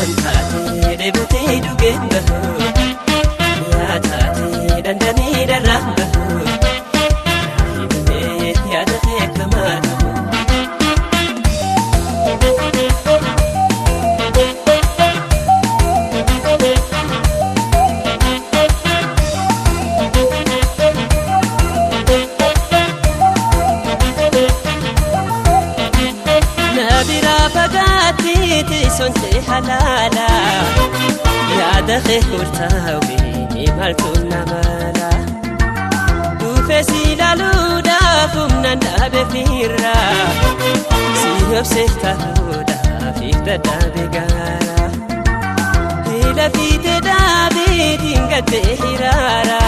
Shantaate deebutee dhugeen bahu yaataate dandamee darraan bahu himee yaada beekamaa qabu. Nabira fagaatti tisonte halala yaada khurtaawi imaltuun namala dhufeesi ilaaluudhaaf humna dhaabe firra si obseef ta'uudhaaf dadhabe gaara hila fiite dhaabeetiin gattee hiraara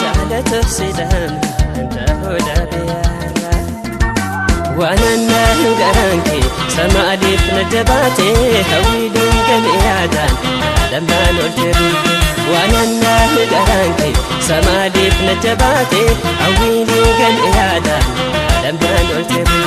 jaalatuuf sidhamnaan ta'uu dhabe yaara waananna garanke samaalif najabate hawidun gamiyadan adaman olteru waananna garanke samaalif najabate hawidun gamiyadan adaman olteru.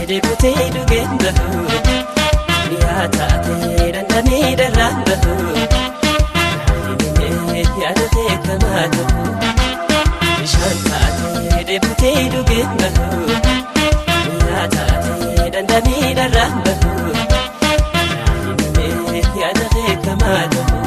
Deebutee dhugeen bahu yaataate dandamee darraan bahu himee yaada beekamaa qabu. Shantaate deebutee dhugeen bahu yaataate dandamee darraan bahu himee yaada beekamaa qabu.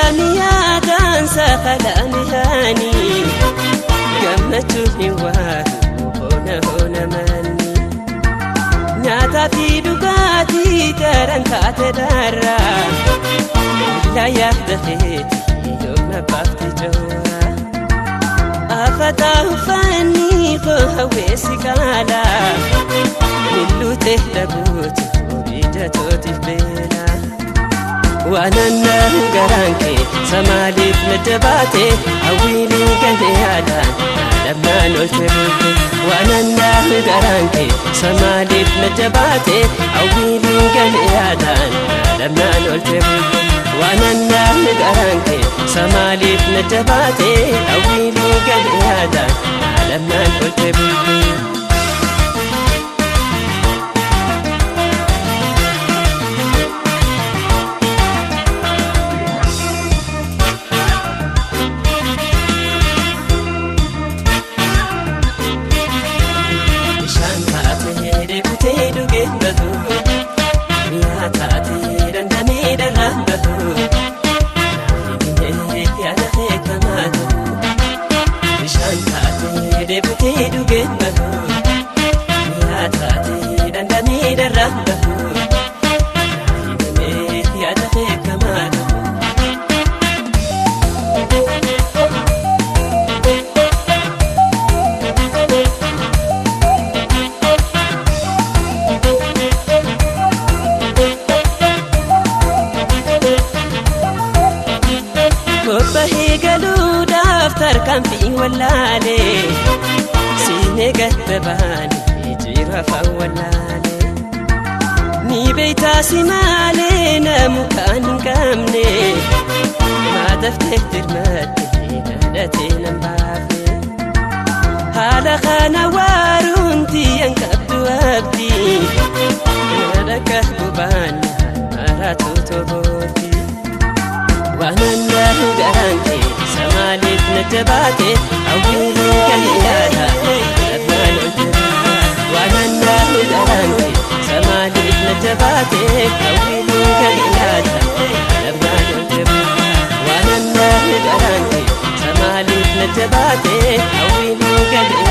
Yaadaan sakalaani haani gammachuun waaru hoona manni nyaataa fi dhugaatii garan taate darraa illa yaada feeti yooma baafte joora afataa uffanni koo hawweessi kaala milluute dhabuutu ija tootiif beela. waananna garanke samaalif najabate hawili gamiyadan adaman olteru waananna garanke samaalif najabate hawili gamiyadan adaman olteru waananna garanke samaalif najabate hawili gamiyadan adaman olteru. Yaataate dandamee darraan bahu himee yaada beekamaa qabu. Shantaate deebutee dhugeen bahu yaataate dandamee darraan bahu himee yaada beekamaa qabu. Bahee galuudhaaf tarkaanfii wallaale siinee gatte baane jira fawwallaale ni beektaa si maalee namu kan hin qabne maadaftee dirmattee dhalatee nan baafe haala kana waaruun tiyyan qabdu abdii nadhakka gubaannaan maraatu tobooti. waananna garanke samaalif najabate hawili gamiyadan adaman olteru waananna garanke samaalif najabate hawili gamiyadan adaman olteru waananna garanke samaalif najabate hawili gamiyadan